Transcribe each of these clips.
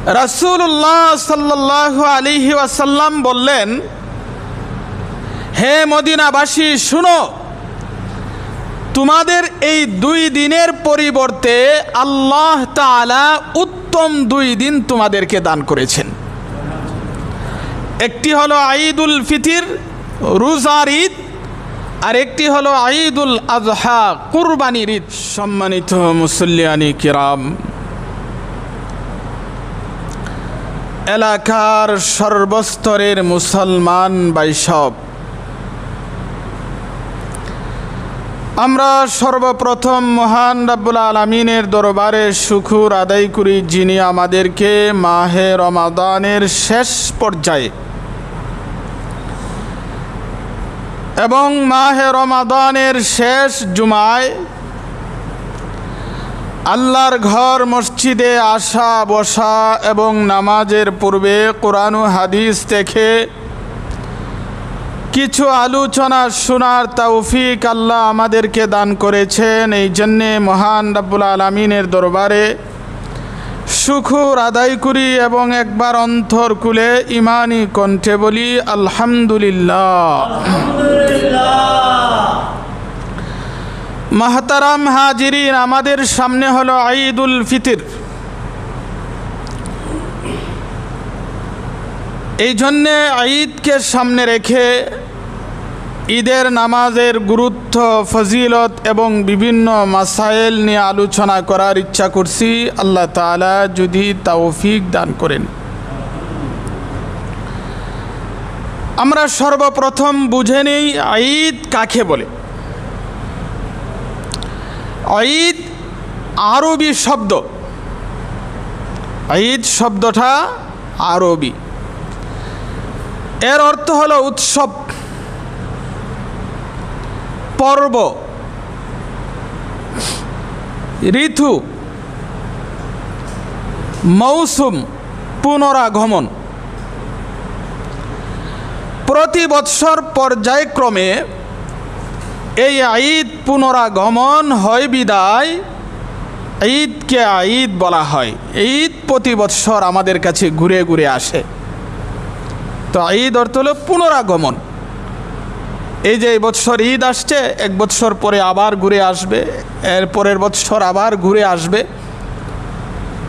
রাসূলুল্লাহ সাল্লাল্লাহু আলাইহি ওয়াসাল্লাম বললেন, হে মদিনাবাসী শুনো, তোমাদের এই 2 দিনের পরিবর্তে আল্লাহ তাআলা উত্তম 2 দিন তোমাদেরকে দান করেছেন। একটি হলো ঈদুল ফিতর, রোজার ঈদ, আর একটি হলো ঈদুল আযহা, কুরবানির ঈদ। সম্মানিত মুসল্লিয়ানি কিরাম, এলাকার সর্বস্তরের মুসলমান ভাইসব, আমরা সর্বপ্রথম মহান রব্বুল আলামিনের দরবারে শুকর আদায় করি, যিনি আমাদেরকে মাহে রমাদানের শেষ পর্যায়ে এবং মাহে রমাদানের শেষ জুমায় আল্লাহর ঘর মসজিদে আসা বসা এবং নামাজের পূর্বে কোরআন ও হাদিস থেকে কিছু আলোচনা শোনার তৌফিক আল্লাহ আমাদেরকে দান করেছেন। এই জন্যে মহান রব্বুল আলামিনের দরবারে শুকর আদায় করি এবং একবার অন্তর খুলে ইমানি কণ্ঠে বলি আলহামদুলিল্লাহ। মাহতারাম হাজিরিন, আমাদের সামনে হলো ঈদুল ফিতর। এই জন্যে ঈদকে সামনে রেখে ঈদের নামাজের গুরুত্ব, ফজিলত এবং বিভিন্ন মাসাইল নিয়ে আলোচনা করার ইচ্ছা করছি। আল্লাহ তাআলা যদি তৌফিক দান করেন। আমরা সর্বপ্রথম বুঝে নেই ঈদ কাকে বলে। ঈদ আরবি শব্দ। ঈদ শব্দটা আরবি, এর অর্থ হলো উৎসব, পর্ব, ঋতু, মৌসুম, পুনরাগমন। প্রতি বৎসর পর্যায়ক্রমে এই ঈদ পুনরাগমন হয় বিদায় ঈদকে ঈদ বলা হয়। ঈদ প্রতি বৎসর আমাদের কাছে ঘুরে ঘুরে আসে। তো ঈদ অর্থ হলো পুনরাগমন। এই যে এই বৎসর ঈদ আসছে, 1 বৎসর পরে আবার ঘুরে আসবে, এর পরের বৎসর আবার ঘুরে আসবে।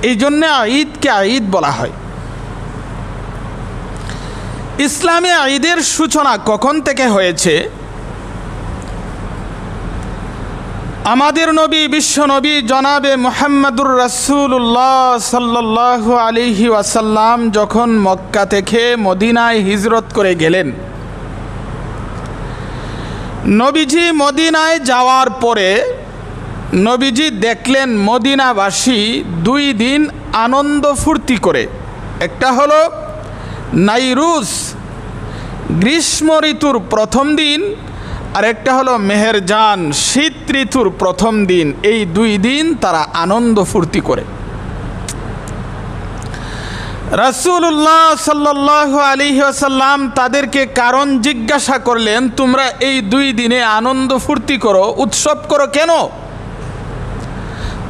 এই জন্যে ঈদকে ঈদ বলা হয়। ইসলামে ঈদের সূচনা কখন থেকে হয়েছে? আমাদের নবী, বিশ্ব নবী জনাবে মুহাম্মদুর রাসূলুল্লাহ সাল্লাল্লাহু আলাইহি ওয়াসাল্লাম যখন মক্কা থেকে মদিনায় হিজরত করে গেলেন, নবীজি মদিনায় যাওয়ার পরে নবীজি দেখলেন মদিনাবাসী 2 দিন আনন্দ ফুর্তি করে। একটা হলো নাইরুজ, গ্রীষ্ম ঋতুর প্রথম দিন, আর একটা হলো মেহেরজান, শীত ঋতুর প্রথম দিন। এই 2 দিন তারা আনন্দ ফুর্তি করে। রাসূলুল্লাহ সাল্লাল্লাহু আলাইহি ওয়াসাল্লাম তাদেরকে কারণ জিজ্ঞাসা করলেন, তোমরা এই 2 দিনে আনন্দ ফুর্তি করো, উৎসব করো কেন?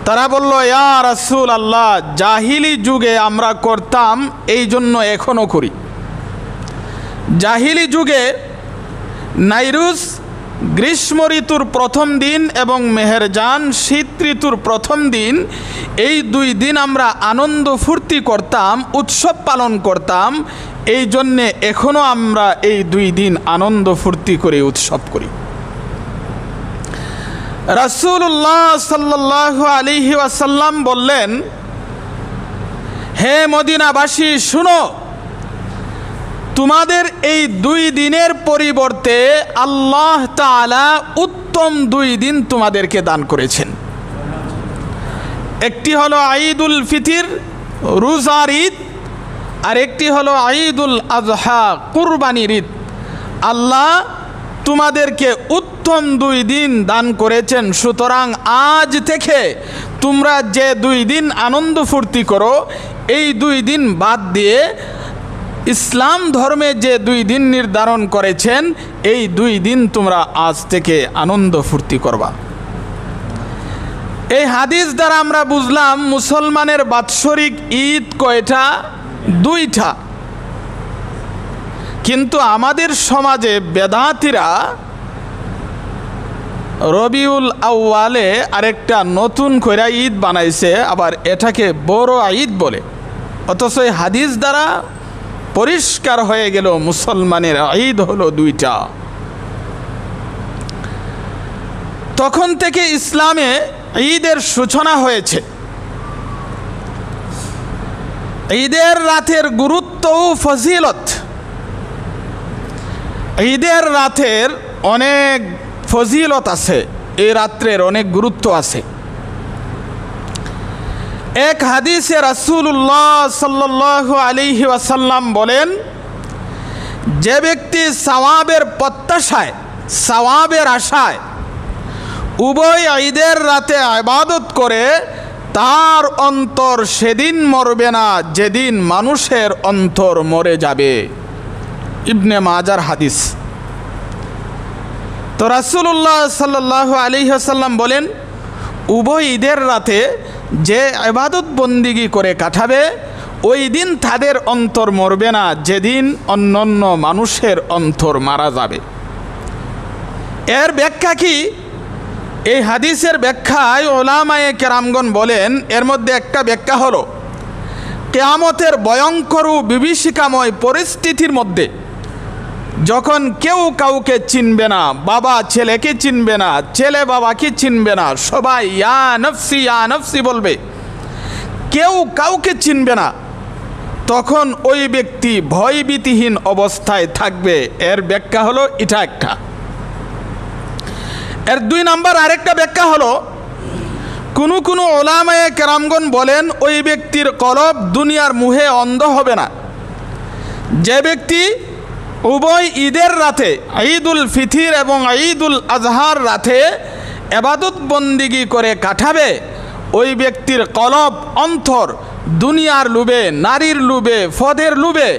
তারা বলল, ইয়া রাসূলুল্লাহ, জাহিলি যুগে আমরা করতাম, এই জন্য এখনো করি। জাহিলি যুগে নাইরুজ গ্রীষ্ম ঋতুর প্রথম দিন এবং মেহেরজান শীত ঋতুর প্রথম দিন, এই 2 দিন আমরা আনন্দ ফুর্তি করতাম, উৎসব পালন করতাম। এই জন্যে এখনো আমরা এই 2 দিন আনন্দ ফুর্তি করে উৎসব করি। রাসূলুল্লাহ সাল্লাল্লাহু আলাইহি ওয়াসাল্লাম বললেন, হে মদিনাবাসী শুনো, তোমাদের এই 2 দিনের পরিবর্তে আল্লাহ তাআলা উত্তম 2 দিন তোমাদেরকে দান করেছেন। একটি হলো ঈদুল ফিতর, রোজার ঈদ, আর একটি হলো ঈদুল আযহা, কুরবানির ঈদ। আল্লাহ তোমাদেরকে উত্তম 2 দিন দান করেছেন। সুতরাং আজ থেকে তোমরা যে 2 দিন আনন্দ ফুর্তি করো, এই 2 দিন বাদ দিয়ে ইসলাম ধর্মে যে 2 দিন নির্ধারণ করেছেন, এই 2 দিন তোমরা আজ থেকে আনন্দ ফুর্তি করবা। এই হাদিস দ্বারা আমরা বুঝলাম মুসলমানের বাৎসরিক ঈদ কয়টা? দুইটা। কিন্তু আমাদের সমাজে বেদাতিরা রবিউল আউয়ালে আরেকটা নতুন কইরা ঈদ বানাইছে, আবার এটাকে বড় ঈদ বলে। অথচ এই হাদিস দ্বারা পরিষ্কার হয়ে গেল মুসলমানের ঈদ হলো দুইটা। তখন থেকে ইসলামে ঈদের সূচনা হয়েছে। ঈদের রাতের গুরুত্ব ও ফজিলত, ঈদের রাতের অনেক ফজিলত আছে, এই রাত্রের অনেক গুরুত্ব আছে। এক হাদিসে রাসূলুল্লাহ সাল্লাল্লাহু আলাইহি ওয়াসাল্লাম বলেন, যে ব্যক্তি সওয়াবের প্রত্যাশায়, সওয়াবের আশায় উভয় ঈদের রাতে ইবাদত করে, তার অন্তর সেদিন মরবে না যেদিন মানুষের অন্তর মরে যাবে। ইবনে মাজার হাদিস। তো রাসূলুল্লাহ সাল্লাল্লাহু আলাইহি ওয়াসাল্লাম বলেন, উভয় ঈদের রাতে যে ইবাদত বন্দিগি করে কাটাবে, ওই দিন তাদের অন্তর মরবে না যেদিন অন্যান্য মানুষের অন্তর মারা যাবে। এর ব্যাখ্যা কি? এই হাদিসের ব্যাখ্যায় উলামায়ে কেরামগণ বলেন, এর মধ্যে একটা ব্যাখ্যা হলো, কিয়ামতের ভয়ঙ্কর ও বিভীষিকাময় পরিস্থিতির মধ্যে যখন কেউ কাউকে চিনবে না, বাবা ছেলেকে চিনবে না, ছেলে বাবাকে চিনবে না, সবাই ইয়া নফসি বলবে, কেউ কাউকে চিনবে না, তখন ওই ব্যক্তি ভয়ভীতিহীন অবস্থায় থাকবে। এর ব্যাখ্যা হলো এটা একটা। এর দুই নাম্বার আরেকটা ব্যাখ্যা হলো, কোনো উলামায়ে কেরামগণ বলেন, ওই ব্যক্তির কলব দুনিয়ার মুহে অন্ধ হবে না। যে ব্যক্তি উভয় ঈদের রাতে, ঈদুল ফিতর এবং ঈদুল আজহার রাতে ইবাদত বন্দিগি করে কাটাবে, ওই ব্যক্তির কলব অন্তর দুনিয়ার লোভে, নারীর লোভে, পদের লোভে,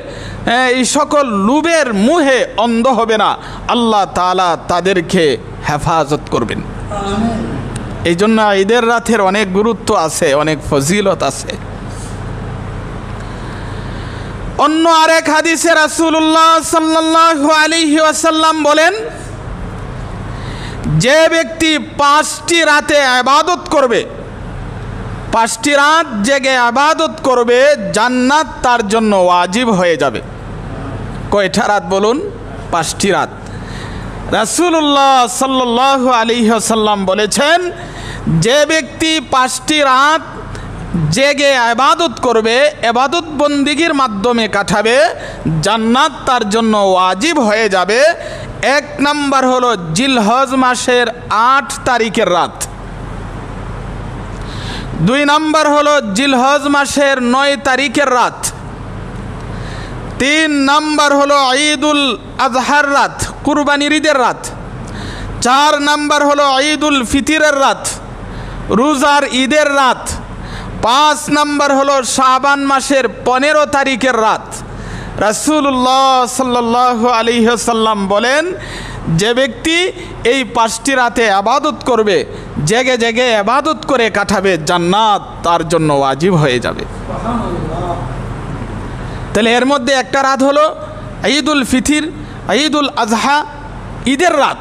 এই সকল লোভের মুহে অন্ধ হবে না। আল্লাহ তাআলা তাদেরকে হেফাজত করবেন। এই জন্য ঈদের রাতের অনেক গুরুত্ব আছে, অনেক ফজিলত আছে। অন্য আরেক হাদিসে রাসূলুল্লাহ সাল্লাল্লাহু আলাইহি ওয়াসাল্লাম বলেন, যে ব্যক্তি 5টি রাতে ইবাদত করবে, 5টি রাত জেগে ইবাদত করবে, জান্নাত তার জন্য ওয়াজিব হয়ে যাবে। কয়টা রাত বলুন? 5টি রাত। রাসূলুল্লাহ সাল্লাল্লাহু আলাইহি ওয়াসাল্লাম বলেছেন, যে ব্যক্তি 5টি রাত জেগে ইবাদত করবে, ইবাদত বন্দিগির মাধ্যমে কাটাবে, জান্নাত তার জন্য ওয়াজিব হয়ে যাবে। 1 নাম্বার হলো জিলহজ মাসের 8 তারিখের রাত, 2 নাম্বার হলো জিলহজ মাসের 9 তারিখের রাত, 3 নাম্বার হলো ঈদুল আজহার রাত, কুরবানির ঈদের রাত, 4 নাম্বার হলো ঈদুল ফিতরের রাত, রোজার ঈদের রাত, 5 নাম্বার হলো শাবান মাসের 15 তারিখের রাত। রাসূলুল্লাহ সাল্লাল্লাহু আলাইহি ওয়াসাল্লাম বলেন, যে ব্যক্তি এই 5টি রাতে ইবাদত করবে, জেগে জেগে ইবাদত করে কাটাবে, জান্নাত তার জন্য ওয়াজিব হয়ে যাবে। তাহলে এর মধ্যে একটা রাত হলো ঈদুল ফিতর, ঈদুল আজহা, ঈদের রাত।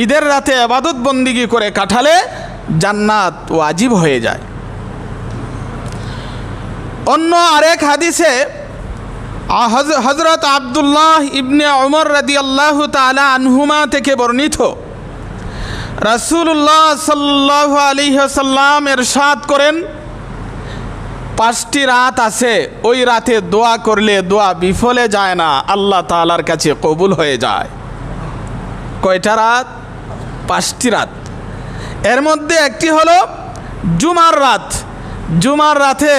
ঈদের রাতে ইবাদত বন্দিগি করে কাটালে জান্নাত ওয়াজিব হয়ে যায়। অন্য আরেক হাদিসে হযরত আব্দুল্লাহ ইবনে উমর রাদিয়াল্লাহু তাআলা আনহুমা থেকে বর্ণিত, রাসূলুল্লাহ সাল্লাল্লাহু আলাইহি ওয়াসাল্লাম ইরশাদ করেন, 5টি রাত আছে, ওই রাতে দোয়া করলে দোয়া বিফলে যায় না, আল্লাহ তাআলার কাছে কবুল হয়ে যায়। কয়টা রাত? 5টি রাত। এর মধ্যে একটি হলো জুমার রাত। জুমার রাতে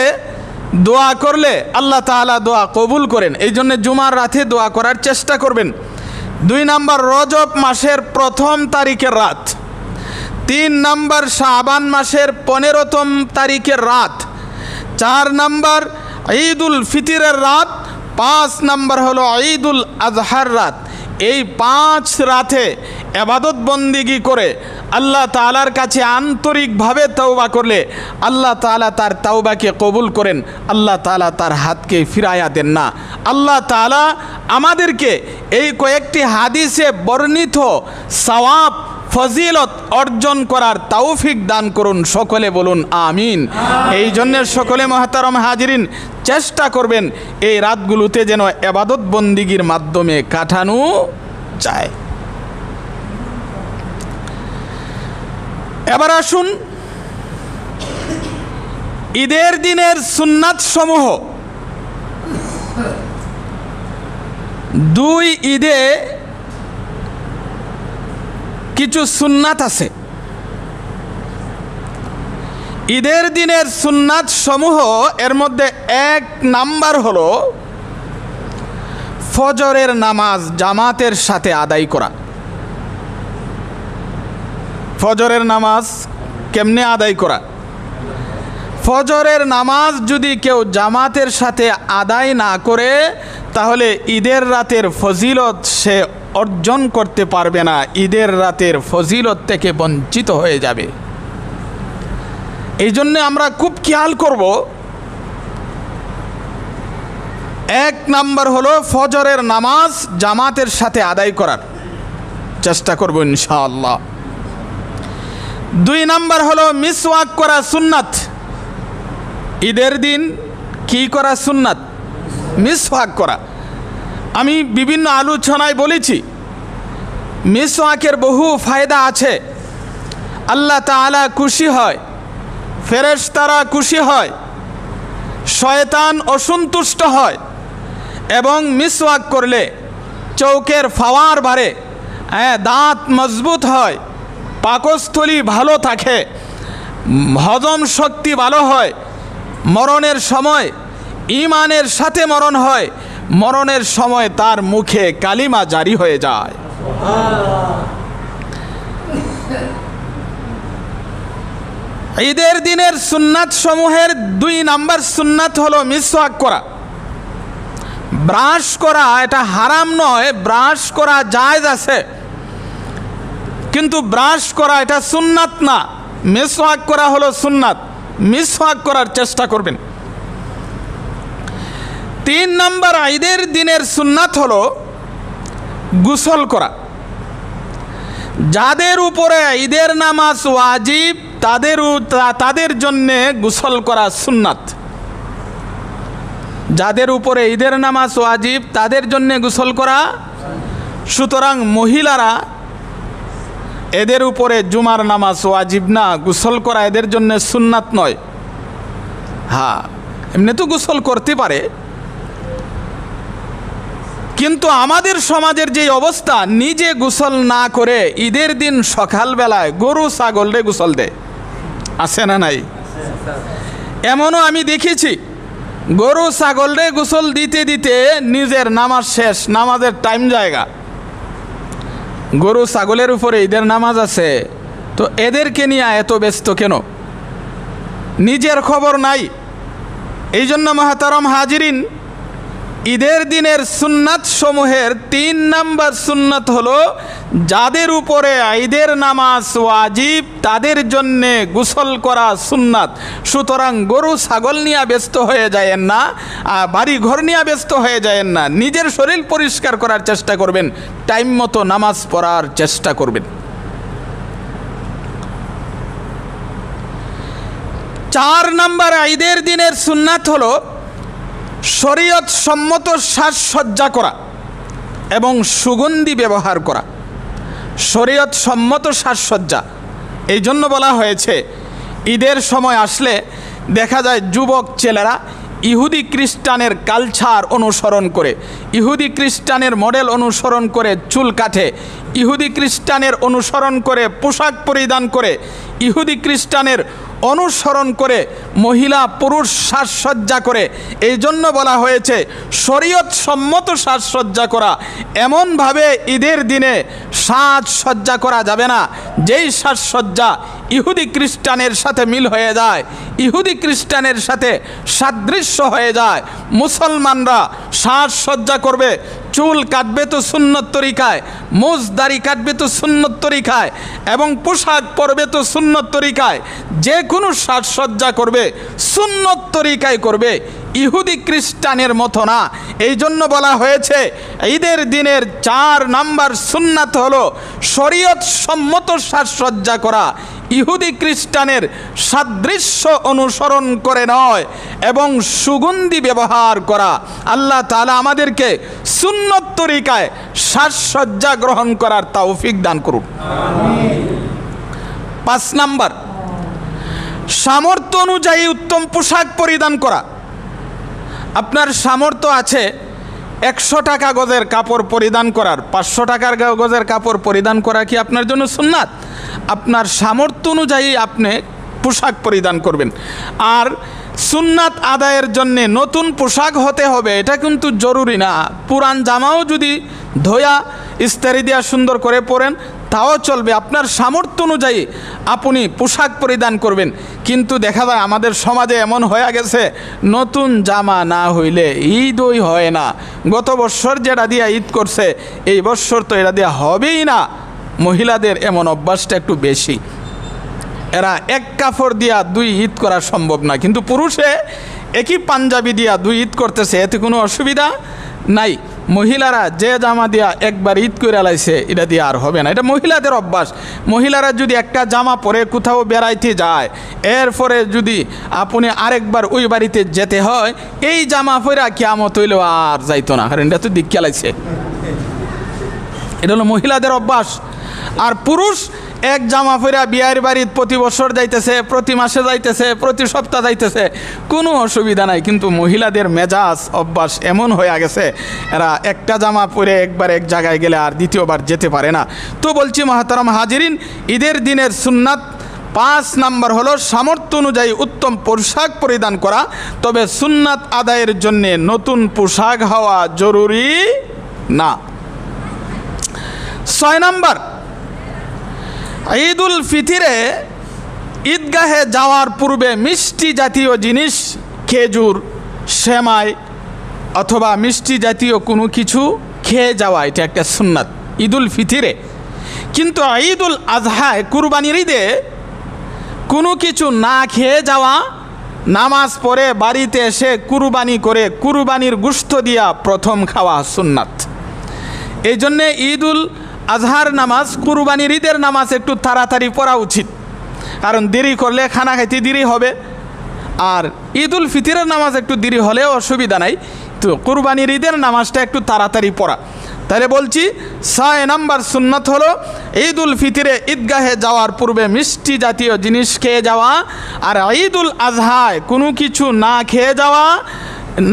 দোয়া করলে আল্লাহ তাআলা দোয়া কবুল করেন, এই জন্য জুমার রাতে দোয়া করার চেষ্টা করবেন। 2 নাম্বার রজব মাসের 1ম তারিখের রাত, 3 নাম্বার শাবান মাসের 15তম তারিখের রাত, 4 নাম্বার ঈদুল ফিতরের রাত, 5 নাম্বার হলো ঈদুল আজহার রাত। এই 5 রাতে ইবাদত বন্দিগি করে আল্লাহ তাআলার কাছে আন্তরিকভাবে তওবা করলে আল্লাহ তাআলা তার তওবাকে কবুল করেন, আল্লাহ তাআলা তার হাতকে ফিরাইয়া দেন না। আল্লাহ তাআলা আমাদেরকে এই কয়েকটি হাদিসে বর্ণিত সওয়াব ফজিলত অর্জন করার তৌফিক দান করুন, সকলে বলুন আমিন। এই জন্য সকলে মুহতারাম হাজিরিন চেষ্টা করবেন এই রাতগুলোতে যেন ইবাদত বন্দিগির মাধ্যমে কাটানো যায়। এবার আসুন ঈদের দিনের সুন্নাত সমূহ। 2 ঈদে কিছু সুন্নাত আছে। ঈদের দিনের সুন্নাত সমূহ এর মধ্যে 1 নাম্বার হলো ফজরের নামাজ জামাতের সাথে আদায় করা। ফজরের নামাজ কেমনে আদায় করা? ফজরের নামাজ যদি কেউ জামাতের সাথে আদায় না করে তাহলে ঈদের রাতের ফজিলত সে অর্জন করতে পারবে না, ঈদের রাতের ফজিলত থেকে বঞ্চিত হয়ে যাবে। এই জন্য আমরা খুব খেয়াল করব। 1 নাম্বার হলো ফজরের নামাজ জামাতের সাথে আদায় করার চেষ্টা করব ইনশাআল্লাহ। 2 নাম্বার হলো মিসওয়াক করা সুন্নাত। ঈদের দিন কি করা সুন্নাত? মিসওয়াক করা। আমি বিভিন্ন আলোচনায় বলেছি মিসওয়াকের বহু ফায়দা আছে। আল্লাহ তাআলা খুশি হয়, ফেরেশতারা খুশি হয়, শয়তান অসন্তুষ্ট হয় এবং মিসওয়াক করলে চৌকের ফাওয়ার বাড়ে, দাঁত মজবুত হয়, পাকস্থলী ভালো থাকে, হজম শক্তি ভালো হয়, মরণের সময় ঈমানের সাথে মরণ হয়, মরণের সময় তার মুখে কালিমা জারি হয়ে যায়। ঈদের দিনের সুন্নাত সমূহের 2 নাম্বার সুন্নাত হলো মিসওয়াক করা। ব্রাশ করা এটা হারাম নয়, ব্রাশ করা জায়েজ আছে, কিন্তু ব্রাশ করা এটা সুন্নাত না। মিসওয়াক করা হলো সুন্নাত, মিসওয়াক করার চেষ্টা করবেন। 3 নাম্বার ঈদের দিনের সুন্নাত হলো গোসল করা। যাদের উপরে ঈদের নামাজ ওয়াজিব তাদের জন্য গোসল করা সুন্নাত। যাদের উপরে ঈদের নামাজ ওয়াজিব তাদের জন্য গোসল করা। সুতরাং মহিলারা এদের উপরে জুমার নামাজ ওয়াজিব না, গোসল করা এদের জন্য সুন্নাত নয়। হ্যাঁ, এমনি তো গোসল করতে পারে, কিন্তু আমাদের সমাজের যে অবস্থা, নিজে গোসল না করে ঈদের দিন সকালবেলায় গরু ছাগলরে গোসল দেয়, আছে না নাই? এমনও আমি দেখেছি গরু ছাগলরে গোসল দিতে দিতে নিজের নামাজ শেষ, নামাজের টাইম জায়গা। গরু ছাগলের উপরে ঈদের নামাজ আছে, তো এদেরকে নিয়ে এত ব্যস্ত কেন? নিজের খবর নাই। এই জন্য মুহতারাম হাজিরিন, ঈদের দিনের সুন্নাত সমূহের 3 নাম্বার সুন্নাত হলো যাদের উপরে ঈদের নামাজ ওয়াজিব তাদের জন্য গোসল করা সুন্নাত। সুতরাং গরু ছাগল নিয়ে ব্যস্ত হয়ে যায়েন না, বাড়ি ঘর নিয়ে ব্যস্ত হয়ে যায়েন না, নিজের শরীর পরিষ্কার করার চেষ্টা করবেন, টাইম মতো নামাজ পড়ার চেষ্টা করবেন। 4 নাম্বার ঈদের দিনের সুন্নাত হলো শরীয়ত সম্মত সাজসজ্জা করা এবং সুগন্ধি ব্যবহার করা। শরীয়ত সম্মত সাজসজ্জা এই জন্য বলা হয়েছে, ঈদের সময় আসলে দেখা যায় যুবক ছেলেরা ইহুদি খ্রিস্টানের কালচার অনুসরণ করে, ইহুদি খ্রিস্টানের মডেল অনুসরণ করে চুল কাটে, ইহুদি খ্রিস্টানের অনুসরণ করে পোশাক পরিধান করে, ইহুদি খ্রিস্টানের অনুসরণ করে মহিলা পুরুষ সাজসজ্জা করে। এই জন্য বলা হয়েছে শরীয়ত সম্মত সাজসজ্জা করা। এমনভাবে ঈদের দিনে সাজসজ্জা করা যাবে না যেই সাজসজ্জা ইহুদি খ্রিস্টানের সাথে মিল হয়ে যায়, ইহুদি খ্রিস্টানের সাথে সাদৃশ্য হয়ে যায়। মুসলমানরা সাজসজ্জা করবে চুল কাটবে তো সুন্নত তরিকায়, মুছ দাড়ি কাটবে তো সুন্নত তরিকায়, এবং পোশাক পরবে তো সুন্নত তরিকায়, যে কোনো সাজসজ্জা করবে সুন্নত তরিকায় করবে, ইহুদি খ্রিস্টানের মতো না। এই জন্য বলা হয়েছে ঈদের দিনের 4 নাম্বার সুন্নাত হলো শরীয়ত সম্মত সাজসজ্জা করা, ইহুদি খ্রিস্টানের সাদৃশ্য অনুসরণ করে নয়, এবং সুগন্ধি ব্যবহার করা। আল্লাহ তাআলা আমাদেরকে সুন্নত তরিকায় সাজসজ্জা গ্রহণ করার তৌফিক দান করুন। 5 নাম্বার, সামর্থ্য অনুযায়ী উত্তম পোশাক পরিধান করা। আপনার সামর্থ্য আছে 100 টাকা গজের কাপড় পরিধান করার, 500 টাকার গজের কাপড় পরিধান করা কি আপনার জন্য সুন্নাত? আপনার সামর্থ্য অনুযায়ী আপনি পোশাক পরিধান করবেন। আর সুন্নাত আদায়ের জন্যে নতুন পোশাক হতে হবে এটা কিন্তু জরুরি না। পুরান জামাও যদি ধোয়া ইস্তারি দিয়া সুন্দর করে পরেন তাও চলবে, আপনার সামর্থ্য অনুযায়ী আপনি পোশাক পরিধান করবেন। কিন্তু দেখা যায় আমাদের সমাজে এমন হয়ে গেছে, নতুন জামা না হইলে ঈদই হয় না। গত বছর যেটা দিয়া ঈদ করছে এই বছর তো এটা দিয়া হবেই না। মহিলাদের এমন অভ্যাসটা একটু বেশি, এরা এক কাপড় দিয়া 2 ঈদ করা সম্ভব না, কিন্তু পুরুষে একই পাঞ্জাবি দিয়া 2 ঈদ করতেছে, এতে কোনো অসুবিধা নাই। মহিলারা যে জামা দিয়া একবার ঈদ করে লাইছে এটা দিয়ে আর হবে না, এটা মহিলাদের অভ্যাস। মহিলারা যদি একটা জামা পরে কোথাও বেড়াইতে যায়, এরপরে যদি আপনি আরেকবার ওই বাড়িতে যেতে হয়, এই জামা পরে কিয়ামত হইলেও আর যাইতো না, কারণ এটা তো দিক লাইছে। এটা হলো মহিলাদের অভ্যাস। আর পুরুষ এক জামা পরে বিয়ের বাড়িতে প্রতি বছর যাইতেছে, প্রতি মাসে যাইতেছে, প্রতি সপ্তাহ যাইতেছে, কোনো অসুবিধা নাই। কিন্তু মহিলাদের মেজাজ অভ্যাস এমন হয়ে গেছে, এরা একটা জামা পরে একবার এক জায়গায় গেলে আর দ্বিতীয়বার যেতে পারে না। তো বলছি মহতারাম হাজিরিন, ঈদের দিনের সুন্নাত 5 নাম্বার হলো সামর্থ্য অনুযায়ী উত্তম পোশাক পরিধান করা, তবে সুন্নাত আদায়ের জন্যে নতুন পোশাক হওয়া জরুরি না। 6 নাম্বার, ঈদুল ফিতরে ঈদগাহে যাওয়ার পূর্বে মিষ্টি জাতীয় জিনিস, খেজুর, সেমাই অথবা মিষ্টি জাতীয় কোনো কিছু খেয়ে যাওয়া, এটা একটা সুন্নাত ঈদুল ফিতরে। কিন্তু ঈদুল আজহায়, কুরবানির ঈদে কোনো কিছু না খেয়ে যাওয়া, নামাজ পড়ে বাড়িতে এসে কুরবানি করে কুরবানির গোশত দিয়া প্রথম খাওয়া সুন্নাত। এই জন্যে ঈদুল আজহার নামাজ, কুরবানির ঈদের নামাজ একটু তাড়াতাড়ি পড়া উচিত, কারণ দেরি করলে খানা খাইতে দেরি হবে। আর ঈদুল ফিতরের নামাজ একটু দেরি হলেও অসুবিধা নাই, তো কুরবানির ঈদের নামাজটা একটু তাড়াতাড়ি পড়া। তাহলে বলছি 6 নাম্বার সুন্নাত হলো ঈদুল ফিতরে ঈদগাহে যাওয়ার পূর্বে মিষ্টি জাতীয় জিনিস খেয়ে যাওয়া, আর ঈদুল আজহায় কোনো কিছু না খেয়ে যাওয়া,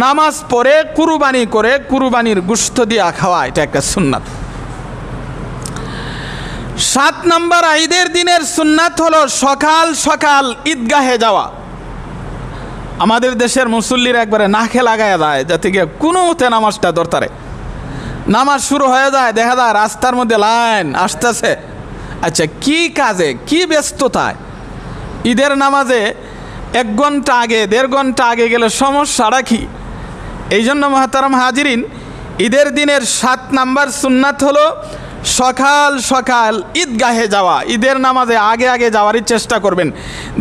নামাজ পড়ে কুরবানি করে কুরবানির গোশত দিয়া খাওয়া, এটা একটা সুন্নাত। 7 নাম্বার ঈদের দিনের সুন্নাত হলো সকাল সকাল ঈদগাহে যাওয়া। আমাদের দেশের মুসল্লিরা একবারে নাকে লাগায় যায়, যাতে গিয়ে কোনো মতে নামাজটা দরকারে, নামাজ শুরু হয়ে যায়, দেখা যায় রাস্তার মধ্যে লাইন আসতেছে। আচ্ছা, কি কাজে, কি ব্যস্ততায়? ঈদের নামাজে 1 ঘন্টা আগে, 1.5 ঘন্টা আগে গেলে সমস্যাটা কি? এই জন্য মহতারাম হাজিরিন, ঈদের দিনের 7 নাম্বার সুন্নাত হলো সকাল সকাল ঈদগাহে যাওয়া। ঈদের নামাজে আগে আগে যাওয়ারই চেষ্টা করবেন।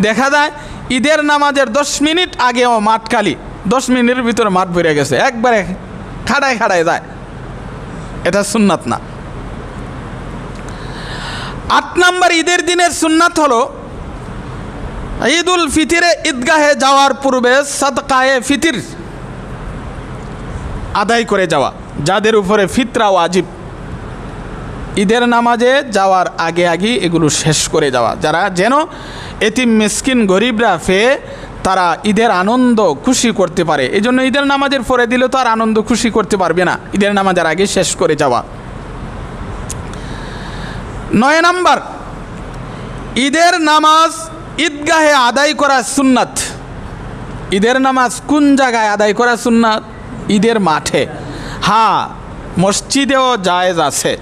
দেখা যায় ঈদের নামাজের 10 মিনিট আগেও মাঠ খালি, 10 মিনিটের ভিতরে মাঠ ভরে গেছে, একবারে খাড়ায় খাড়ায় যায়, এটা সুন্নাত না। 8 নাম্বার ঈদের দিনের সুন্নাত হলো ঈদুল ফিতরে ঈদগাহে যাওয়ার পূর্বে সাদকায়ে ফিতর আদায় করে যাওয়া, যাদের উপরে ফিতরা ওয়াজিব, ঈদের নামাজে যাওয়ার আগে আগে এগুলো শেষ করে যাওয়া, যারা যেন এতিম মিসকিন গরিবরা পেয়ে তারা ঈদের আনন্দ খুশি করতে পারে। এই জন্য ঈদের নামাজের পরে দিলে তো আর আনন্দ খুশি করতে পারবে না, ঈদের নামাজের আগে শেষ করে যাওয়া। 9 নাম্বার ঈদের নামাজ ঈদগাহে আদায় করা সুন্নাত। ঈদের নামাজ কোন জায়গায় আদায় করা সুন্নাত? ঈদের মাঠে। হ্যাঁ, মসজিদেও জায়েজ আছে।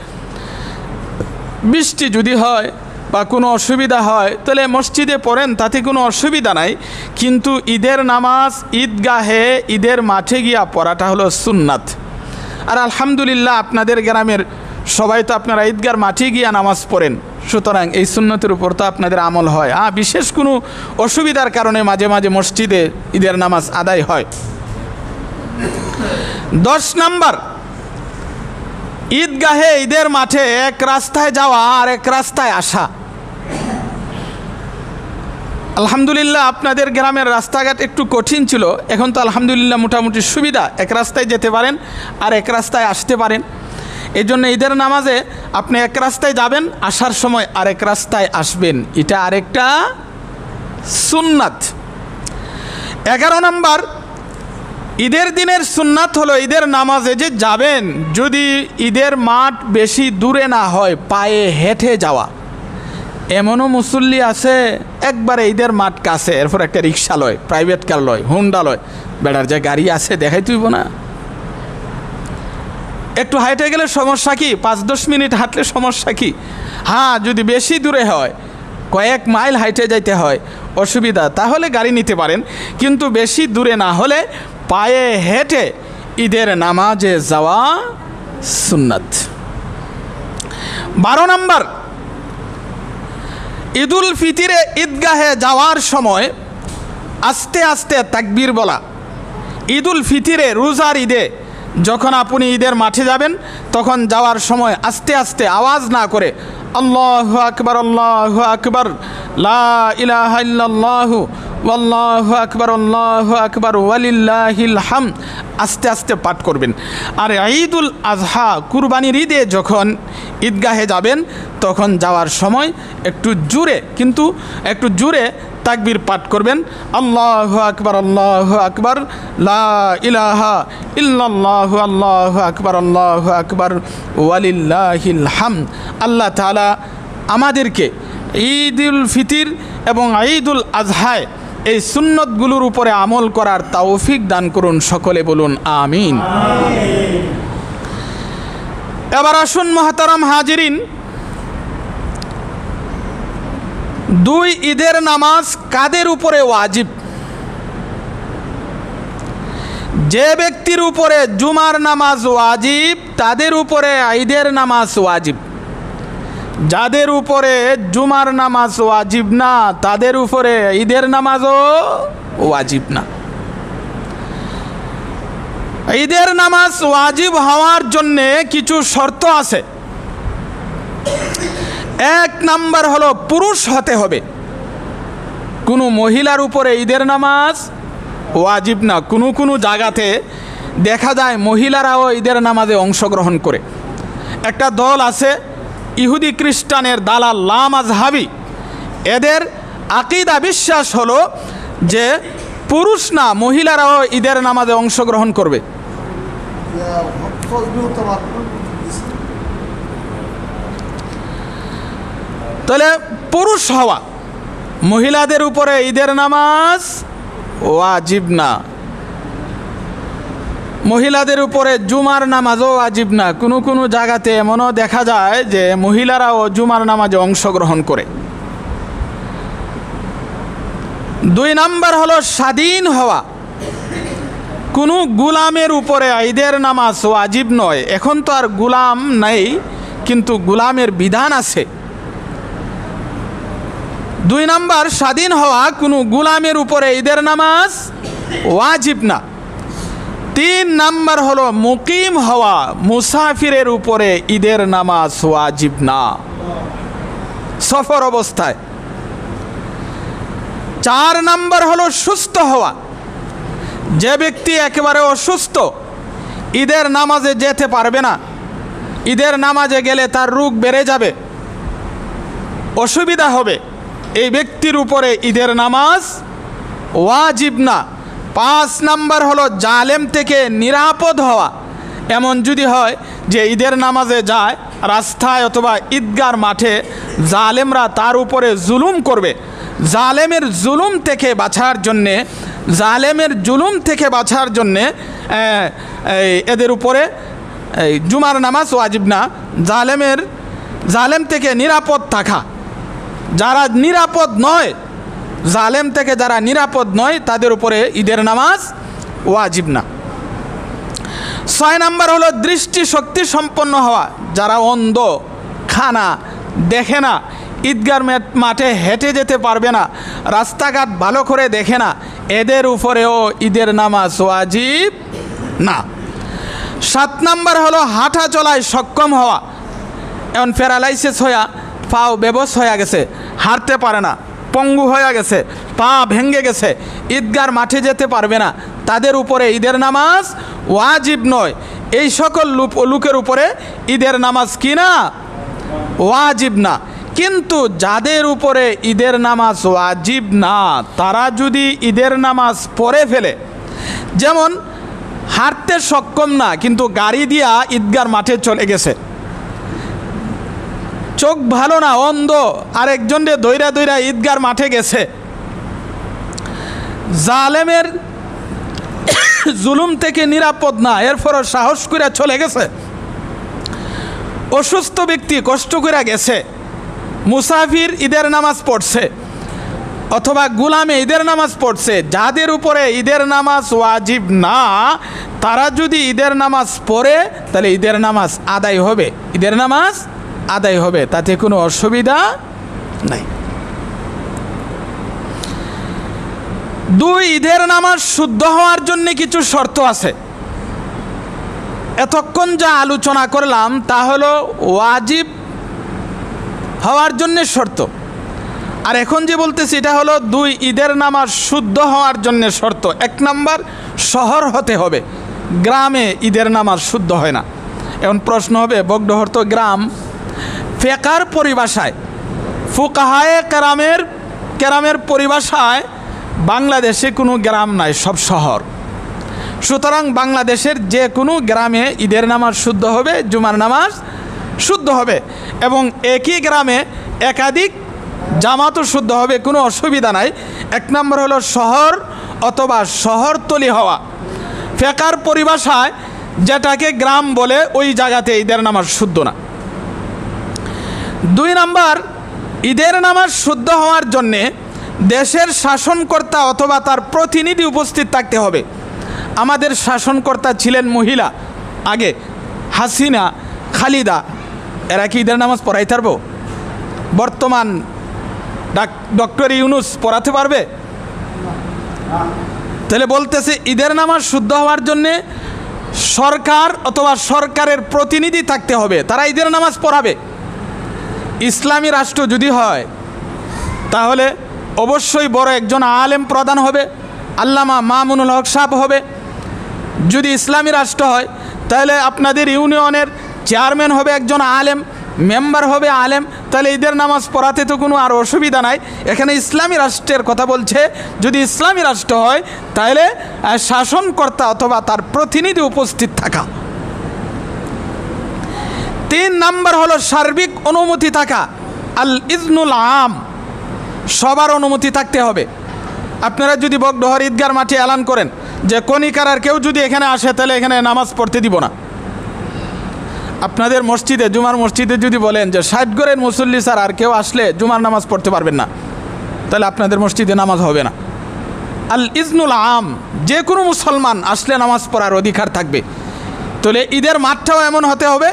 বৃষ্টি যদি হয় বা কোনো অসুবিধা হয় তাহলে মসজিদে পড়েন, তাতে কোনো অসুবিধা নাই। কিন্তু ঈদের নামাজ ঈদগাহে, ঈদের মাঠে গিয়া পড়াটা হলো সুন্নাত। আর আলহামদুলিল্লাহ আপনাদের গ্রামের সবাই তো আপনারা ঈদগার মাঠে গিয়ে নামাজ পড়েন, সুতরাং এই সুন্নতের উপর তো আপনাদের আমল হয়। বিশেষ কোনো অসুবিধার কারণে মাঝে মাঝে মসজিদে ঈদের নামাজ আদায় হয়। 10 নাম্বার, ঈদগাহে ঈদের মাঠে এক রাস্তায় যাওয়া আর এক রাস্তায় আসা। আলহামদুলিল্লাহ আপনাদের গ্রামের রাস্তাঘাট একটু কঠিন ছিল, এখন তো আলহামদুলিল্লাহ মোটামুটি সুবিধা, এক রাস্তায় যেতে পারেন আর এক রাস্তায় আসতে পারেন। এই জন্য ঈদের নামাজে আপনি এক রাস্তায় যাবেন, আসার সময় আরেক রাস্তায় আসবেন, এটা আরেকটা সুন্নাত। 11 নাম্বার, ঈদের দিনের সুন্নাত হলো ঈদের নামাজে যে যাবেন, যদি ঈদের মাঠ বেশি দূরে না হয় পায়ে হেঁটে যাওয়া। এমনও মুসল্লি আছে একবারে ঈদের মাঠ কাছে, এরপর একটা রিক্সা লয়, প্রাইভেট কার লয়, হুন্ডা লয়, বেড়ার যে গাড়ি আছে দেখাই তুইব না। একটু হাইটে গেলে সমস্যা কি? 5-10 মিনিট হাঁটলে সমস্যা কি? যদি বেশি দূরে হয়, কয়েক মাইল হাইটে যাইতে হয়, অসুবিধা, তাহলে গাড়ি নিতে পারেন। কিন্তু বেশি দূরে না হলে পায়ে হেঁটে ঈদের নামাজে যাওয়া সুন্নাত। 12 নাম্বার, ঈদুল ফিতরে ঈদগাহে যাওয়ার সময় আস্তে আস্তে তাকবীর বলা। ঈদুল ফিতরে রোজার ঈদে যখন আপনি ঈদের মাঠে যাবেন তখন যাওয়ার সময় আস্তে আস্তে আওয়াজ না করে আল্লাহু আকবার আল্লাহু আকবার লা ইলাহা ইল্লাল্লাহু ওয়াল্লাহু আকবার ওয়ালিল্লাহিল হামদ আস্তে আস্তে পাঠ করবেন। আর ঈদুল আজহা কুরবানির ঈদে যখন ঈদগাহে যাবেন তখন যাওয়ার সময় একটু জোরে তাকবীর পাঠ করবেন। আল্লাহু আকবার লা ইলাহা ইল্লাল্লাহু আল্লাহু আকবার ওয়ালিল্লাহিল হামদ। আল্লাহ তাআলা আমাদেরকে ঈদুল ফিতর এবং ঈদুল আজহায় এই সুন্নতগুলোর উপরে আমল করার তৌফিক দান করুন, সকলে বলুন আমিন। এবার আসুন মুহতারাম হাজিরিন, 2 ঈদের নামাজ কাদের উপরে ওয়াজিব? যে ব্যক্তির উপরে জুমার নামাজ ওয়াজিব তাদের উপরে ঈদের নামাজ ওয়াজিব। যাদের উপরে জুমার নামাজ ওয়াজিব না তাদের উপরে ঈদের নামাজও ওয়াজিব না। ঈদের নামাজ ওয়াজিব হওয়ার জন্যে কিছু শর্ত আছে। 1 নাম্বার হলো পুরুষ হতে হবে। কোনো মহিলার উপরে ঈদের নামাজ ওয়াজিব না। কোনো জায়গাতে দেখা যায় মহিলারাও ঈদের নামাজে অংশগ্রহণ করে। একটা দল আছে ইহুদি খ্রিস্টানের দালাল লামাযহাবী, এদের আকীদা বিশ্বাস হলো যে পুরুষ না মহিলারাও ঈদের নামাজে অংশগ্রহণ করবে। তাহলে পুরুষ হওয়া, মহিলাদের উপরে ঈদের নামাজ ওয়াজিব না, মহিলাদের উপরে জুমার নামাজও ওয়াজিব না। কোনো জায়গাতে এমনও দেখা যায় যে মহিলারাও জুমার নামাজে অংশগ্রহণ করে। 2 নাম্বার হলো স্বাধীন হওয়া। কোনো গুলামের উপরে ঈদের নামাজ ওয়াজিব নয়। এখন তো আর গুলাম নাই, কিন্তু গুলামের বিধান আছে। 2 নাম্বার স্বাধীন হওয়া, কোনো গুলামের উপরে ঈদের নামাজ ওয়াজিব না। 3 নাম্বার হলো মুকিম হওয়া, মুসাফিরের উপরে ঈদের নামাজ ওয়াজিব না সফর অবস্থায়। 4 নাম্বার হলো সুস্থ হওয়া। যে ব্যক্তি একেবারে অসুস্থ ঈদের নামাজে যেতে পারবে না, ঈদের নামাজে গেলে তার রোগ বেড়ে যাবে, অসুবিধা হবে, এই ব্যক্তির উপরে ঈদের নামাজ ওয়াজিব না। 5 নাম্বার হলো জালেম থেকে নিরাপদ হওয়া। এমন যদি হয় যে ঈদের নামাজে যায়, রাস্তায় অথবা ঈদগার মাঠে জালেমরা তার উপরে জুলুম করবে, জালেমের জুলুম থেকে বাঁচার জন্যে এদের উপরে জুমার নামাজ ওয়াজিব না। জালেম থেকে নিরাপদ থাকা, যারা নিরাপদ নয়, জালেম থেকে যারা নিরাপদ নয় তাদের উপরে ঈদের নামাজ ওয়াজিব না। 6 নাম্বার হলো দৃষ্টিশক্তি সম্পন্ন হওয়া। যারা অন্ধ, খানা, দেখে না, ঈদগার মাঠে হেঁটে যেতে পারবে না, রাস্তাঘাট ভালো করে দেখে না, এদের উপরেও ঈদের নামাজ ওয়াজিব না। 7 নাম্বার হলো হাঁটা চলায় সক্ষম হওয়া। এখন প্যারালাইসিস হয়ে পাও বেবস হয়ে গেছে, হাঁটতে পারে না, পঙ্গু হয়ে গেছে, পা ভেঙে গেছে, ঈদগার মাঠে যেতে পারবে না, তাদের উপরে ঈদের নামাজ ওয়াজিব নয়। এই সকল লোকের উপরে ঈদের নামাজ কি না? ওয়াজিব না। কিন্তু যাদের উপরে ঈদের নামাজ ওয়াজিব না, তারা যদি ঈদের নামাজ পড়ে ফেলে, যেমন হাঁটতে সক্ষম না কিন্তু গাড়ি দিয়া ঈদগার মাঠে চলে গেছে, চোখ ভালো না, অন্ধ, আরেকজন দৈরা দৈরা ঈদগার মাঠে গেছে, জালেমের জুলুম থেকে নিরাপদ না, এরপরও সাহস করে চলে গেছে, অসুস্থ ব্যক্তি কষ্ট করে গেছে, মুসাফির ঈদের নামাজ পড়ছে, অথবা গুলামে ঈদের নামাজ পড়ছে, যাদের উপরে ঈদের নামাজ ওয়াজিব না, তারা যদি ঈদের নামাজ পড়ে তাহলে ঈদের নামাজ আদায় হবে, ঈদের নামাজ আদায় হবে, তাতে কোনো অসুবিধা নাই। 2, ঈদের নামাজ শুদ্ধ হওয়ার জন্য কিছু শর্ত আছে। এতক্ষণ যা আলোচনা করলাম তা হলো ওয়াজিব হওয়ার জন্য শর্ত, আর এখন যে বলতেছি এটা হলো 2, ঈদের নামাজ শুদ্ধ হওয়ার জন্য শর্ত। 1 নাম্বার, শহর হতে হবে, গ্রামে ঈদের নামাজ শুদ্ধ হয় না। এখন প্রশ্ন হবে, বগডহর তো গ্রাম, ফিকহের পরিভাষায়, ফুকাহায়ে কেরামের পরিভাষায় বাংলাদেশে কোনো গ্রাম নাই, সব শহর। সুতরাং বাংলাদেশের যে কোনো গ্রামে ঈদের নামাজ শুদ্ধ হবে, জুমার নামাজ শুদ্ধ হবে, এবং একই গ্রামে একাধিক জামাতও শুদ্ধ হবে, কোনো অসুবিধা নাই। 1 নম্বর হলো শহর অথবা শহরতলি হওয়া। ফিকহের পরিভাষায় যেটাকে গ্রাম বলে ওই জায়গাতে ঈদের নামাজ শুদ্ধ না। 2 নম্বর, ঈদের নামাজ শুদ্ধ হওয়ার জন্যে দেশের শাসনকর্তা অথবা তার প্রতিনিধি উপস্থিত থাকতে হবে। আমাদের শাসনকর্তা ছিলেন মহিলা, আগে হাসিনা, খালিদা, এরা কি ঈদের নামাজ পড়াইতে পারবো? বর্তমান ডক্টর ইউনুস পড়াতে পারবে? তাহলে বলতেছে ঈদের নামাজ শুদ্ধ হওয়ার জন্যে সরকার অথবা সরকারের প্রতিনিধি থাকতে হবে, তারা ঈদের নামাজ পড়াবে। ইসলামী রাষ্ট্র যদি হয় তাহলে অবশ্যই বড় একজন আলেম প্রধান হবে, আল্লামা মামুনুল হক সাহেব হবে। যদি ইসলামী রাষ্ট্র হয় তাহলে আপনাদের ইউনিয়নের চেয়ারম্যান হবে একজন আলেম, মেম্বার হবে আলেম, তাহলে ঈদের নামাজ পড়াতে তো কোনো আর অসুবিধা নাই। এখানে ইসলামী রাষ্ট্রের কথা বলছে, যদি ইসলামী রাষ্ট্র হয় তাহলে শাসনকর্তা অথবা তার প্রতিনিধি উপস্থিত থাকা। 3 নাম্বার হলো সার্বিক অনুমতি থাকা, আল ইজনুল আম, সবার অনুমতি থাকতে হবে। আপনারা যদি বগডহর ঈদগার মাঠে এলান করেন যে কনিকার কেউ যদি এখানে আসে তাহলে এখানে নামাজ পড়তে দিব না, আপনাদের মসজিদে, জুমার মসজিদে যদি বলেন যে 60 ঘরের মুসল্লি স্যার আর কেউ আসলে জুমার নামাজ পড়তে পারবেন না, তাহলে আপনাদের মসজিদে নামাজ হবে না। আল ইজনুল আম, যে কোনো মুসলমান আসলে নামাজ পড়ার অধিকার থাকবে। তাহলে ঈদের মাঠটাও এমন হতে হবে,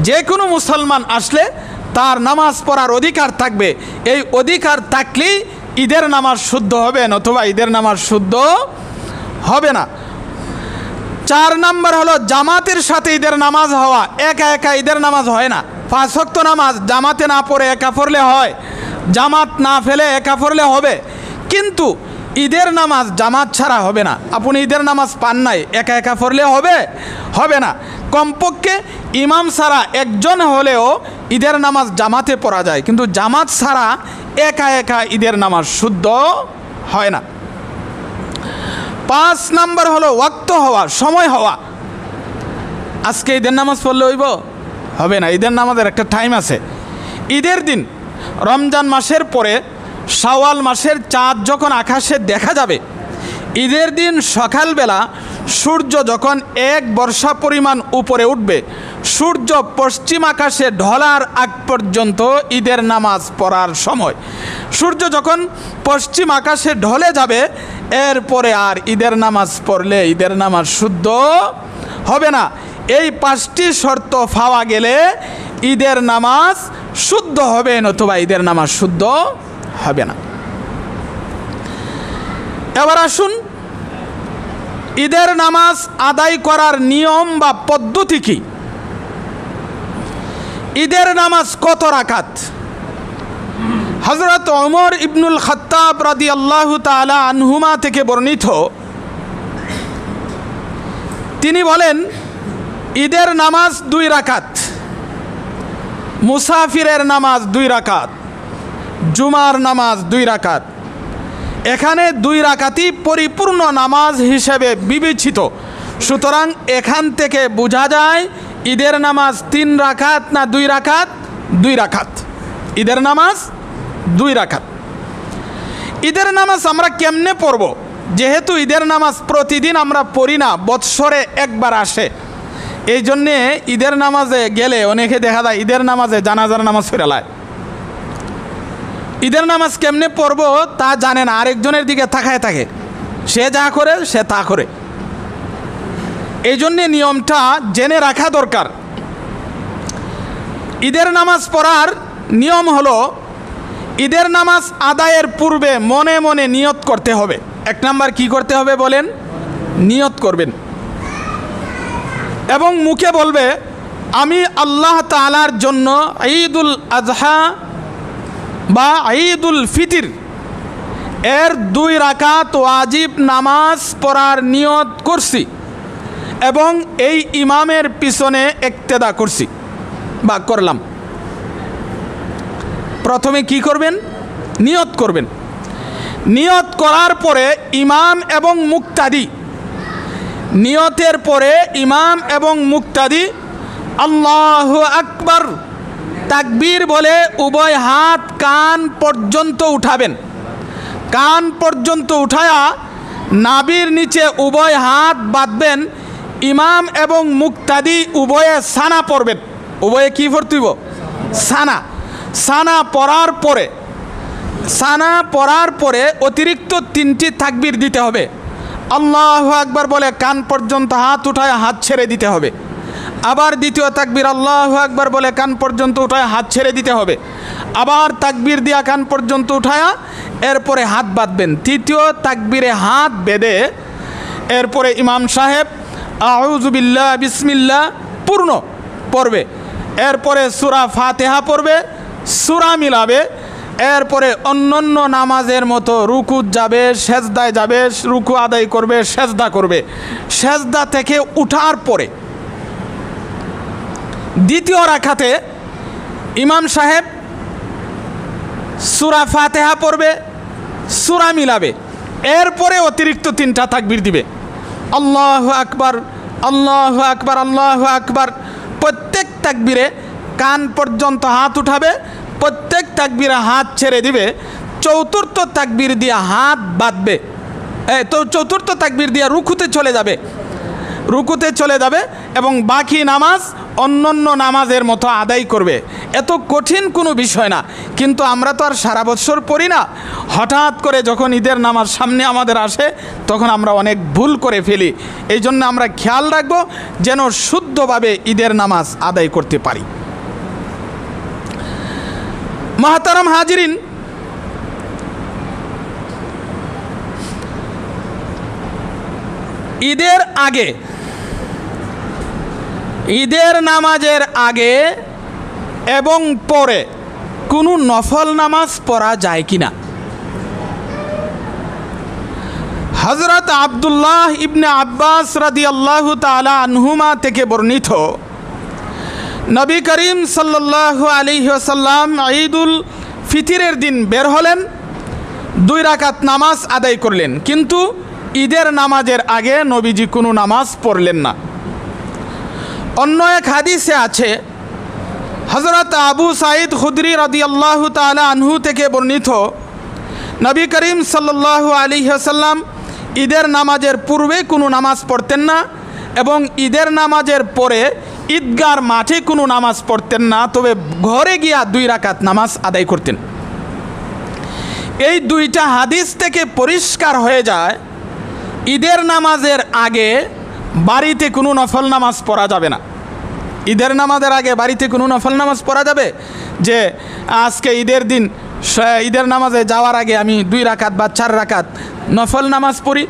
যে কোনো মুসলমান আসলে তার নামাজ পড়ার অধিকার থাকবে। এই অধিকার থাকলেই ঈদের নামাজ শুদ্ধ হবে, নতুবা ঈদের নামাজ শুদ্ধ হবে না। 4 নাম্বার হলো জামাতের সাথে ঈদের নামাজ হওয়া। একা একা ঈদের নামাজ হয় না। 5 ওয়াক্ত নামাজ জামাতে না পড়ে একা পড়লে হয়, জামাত না ফেলে একা পড়লে হবে, কিন্তু ঈদের নামাজ জামাত ছাড়া হবে না। আপনি ঈদের নামাজ পান নাই, একা একা পড়লে হবে না। কমপক্ষে ইমাম ছাড়া একজন হলেও ঈদের নামাজ জামাতে পড়া যায়, কিন্তু জামাত ছাড়া একা একা ঈদের নামাজ শুদ্ধ হয় না। 5 নাম্বার হলো ওয়াক্ত হওয়া, সময় হওয়া। আজকে ঈদের নামাজ পড়লে হবে না, ঈদের নামাজের একটা টাইম আছে। ঈদের দিন রমজান মাসের পরে শাওয়াল মাসের চাঁদ যখন আকাশে দেখা যাবে, ঈদের দিন সকালবেলা সূর্য যখন 1 বর্ষা পরিমাণ উপরে উঠবে, সূর্য পশ্চিম আকাশে ঢলার আগ পর্যন্ত ঈদের নামাজ পড়ার সময়। সূর্য যখন পশ্চিম আকাশে ঢলে যাবে, এরপরে আর ঈদের নামাজ পড়লে ঈদের নামাজ শুদ্ধ হবে না। এই 5টি শর্ত পাওয়া গেলে ঈদের নামাজ শুদ্ধ হবে, নতুবা ঈদের নামাজ শুদ্ধ হবে না। এবার আসুন ঈদের নামাজ আদায় করার নিয়ম বা পদ্ধতি কি। ঈদের নামাজ কত রাকাত? হযরত ওমর ইবনুল খাত্তাব রাদিয়াল্লাহু তাআলা আনহুমা থেকে বর্ণিত, তিনি বলেন ঈদের নামাজ 2 রাকাত, মুসাফিরের নামাজ 2 রাকাত, জুমার নামাজ 2 রাকাত। এখানে 2 রাকাতই পরিপূর্ণ নামাজ হিসেবে বিবেচিত। সুতরাং এখান থেকে বোঝা যায় ঈদের নামাজ 3 রাকাত না 2 রাকাত? 2 রাকাত। ঈদের নামাজ 2 রাকাত। ঈদের নামাজ আমরা কেমনে পড়ব? যেহেতু ঈদের নামাজ প্রতিদিন আমরা পড়ি না, বৎসরে একবার আসে, এই জন্যে ঈদের নামাজে গেলে অনেকে দেখা যায় ঈদের নামাজে জানাজার নামাজ ফেরালায়। ঈদের নামাজ কেমনে পড়ব তা জানে না, আরেকজনের দিকে তাকায় থাকে, সে যা করে সে তা করে। এই জন্যে নিয়মটা জেনে রাখা দরকার। ঈদের নামাজ পড়ার নিয়ম হলো, ঈদের নামাজ আদায়ের পূর্বে মনে মনে নিয়ত করতে হবে। 1 নাম্বার কি করতে হবে বলেন? নিয়ত করবেন এবং মুখে বলবে আমি আল্লাহ তাআলার জন্য ঈদুল আজহা বা ঈদুল ফিতর এর 2 রাকাত ওয়াজিব নামাজ পড়ার নিয়ত করছি এবং এই ইমামের পিছনে ইক্তেদা করছি বা করলাম। প্রথমে কি করবেন? নিয়ত করবেন। নিয়ত করার পরে ইমাম এবং মুক্তাদি, নিয়তের পরে ইমাম এবং মুক্তাদি আল্লাহু আকবার তাকবীর বলে উভয় হাত কান পর্যন্ত উঠাবেন। কান পর্যন্ত উঠায়া নাভির নিচে উভয় হাত বাঁধবেন। ইমাম এবং মুক্তাদি উভয়ে সানা পড়বেন। উভয়ে কি পড়তেইব? সানা। সানা পড়ার পরে অতিরিক্ত 3টি তাকবীর দিতে হবে। আল্লাহু আকবার বলে কান পর্যন্ত হাত উঠায় হাত ছেড়ে দিতে হবে। আবার দ্বিতীয় তাকবীর আল্লাহু আকবার বলে কান পর্যন্ত উঠায় হাত ছেড়ে দিতে হবে। আবার তাকবীর দিয়া কান পর্যন্ত উঠায়া এরপরে হাত বাঁধবেন। তৃতীয় তাকবীরে হাত বেঁধে এরপরে ইমাম সাহেব আউযু বিল্লাহ বিসমিল্লাহ পূর্ণ পড়বে। এরপরে সূরা ফাতিহা পড়বে, সূরা মিলাবে। এরপরে অন্যান্য নামাজের মতো রুকু যাবে, সেজদায় যাবে, রুকু আদায় করবে, সেজদা করবে। সেজদা থেকে উঠার পরে দ্বিতীয় রাকাতে ইমাম সাহেব সূরা ফাতিহা পড়বে, সূরা মিলাবে। এরপরে অতিরিক্ত 3টা তাকবীর দিবে। আল্লাহু আকবার, আল্লাহু আকবার, আল্লাহু আকবার। প্রত্যেক তাকবীরে কান পর্যন্ত হাত উঠাবে, প্রত্যেক তাকবীরে হাত ছেড়ে দিবে। চতুর্থ তাকবীর দিয়ে হাত বাঁধবে। তো চতুর্থ তাকবীর দিয়ে রুকুতে চলে যাবে এবং বাকি নামাজ অন্যান্য নামাজের মতো আদায় করবে। এত কঠিন কোনো বিষয় না, কিন্তু আমরা তো আর সারা বছর পড়ি না। হঠাৎ করে যখন ঈদের নামাজ সামনে আমাদের আসে তখন আমরা অনেক ভুল করে ফেলি। এই জন্য আমরা খেয়াল রাখব যেন শুদ্ধভাবে ঈদের নামাজ আদায় করতে পারি। মুহতারাম হাজিরিন, ঈদের নামাজের আগে এবং পরে কোনো নফল নামাজ পড়া যায় কিনা? হযরত আব্দুল্লাহ ইবনে আব্বাস রাদিয়াল্লাহু তাআলা আনহুমা থেকে বর্ণিত, নবী করিম সাল্লাল্লাহু আলাইহি ওয়াসাল্লাম ঈদুল ফিতরের দিন বের হলেন, 2 রাকাত নামাজ আদায় করলেন, কিন্তু ঈদের নামাজের আগে নবীজি কোনো নামাজ পড়লেন না। অন্য এক হাদিসে আছে, হযরত আবু সাঈদ খুদরি রাদিয়াল্লাহু তাআলা আনহু থেকে বর্ণিত, নবী করিম সাল্লাল্লাহু আলাইহি ওয়াসাল্লাম ঈদের নামাজের পূর্বে কোনো নামাজ পড়তেন না এবং ঈদের নামাজের পরে ঈদগার মাঠে কোনো নামাজ পড়তেন না, তবে ঘরে গিয়া 2 রাকাত নামাজ আদায় করতেন। এই 2টা হাদিস থেকে পরিষ্কার হয়ে যায় ঈদের নামাজের আগে বাড়িতে কোনো নফল নামাজ পড়া যাবে না। ঈদের নামাজের আগে বাড়িতে কোনো নফল নামাজ পড়া যাবে? যে আজকে ঈদের দিন ঈদের নামাজে যাওয়ার আগে আমি 2 রাকাত বা 4 রাকাত নফল নামাজ পড়ি।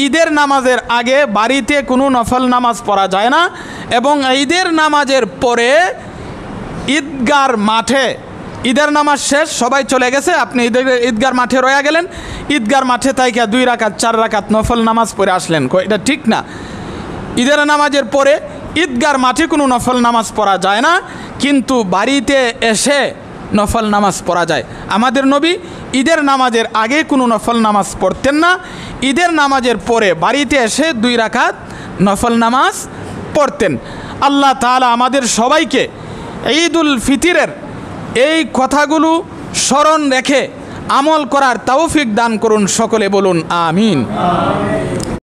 ঈদের নামাজের আগে বাড়িতে কোনো নফল নামাজ পড়া যায় না। এবং ঈদের নামাজের পরে ঈদগার মাঠে, ঈদের নামাজ শেষ, সবাই চলে গেছে, আপনি ঈদগার মাঠে রয়ে গেলেন, ঈদগার মাঠে তাইকা 2 রাকাত 4 রাকাত নফল নামাজ পড়ে আসলেন। এটা ঠিক না। ঈদের নামাজের পরে ঈদগার মাঠে কোনো নফল নামাজ পড়া যায় না, কিন্তু বাড়িতে এসে নফল নামাজ পড়া যায়। আমাদের নবী ঈদের নামাজের আগে কোনো নফল নামাজ পড়তেন না, ঈদের নামাজের পরে বাড়িতে এসে 2 রাকাত নফল নামাজ পড়তেন। আল্লাহ তাআলা আমাদের সবাইকে ঈদুল ফিতরের এই কথাগুলো স্মরণ রেখে আমল করার তৌফিক দান করুন। সকলে বলুন আমিন।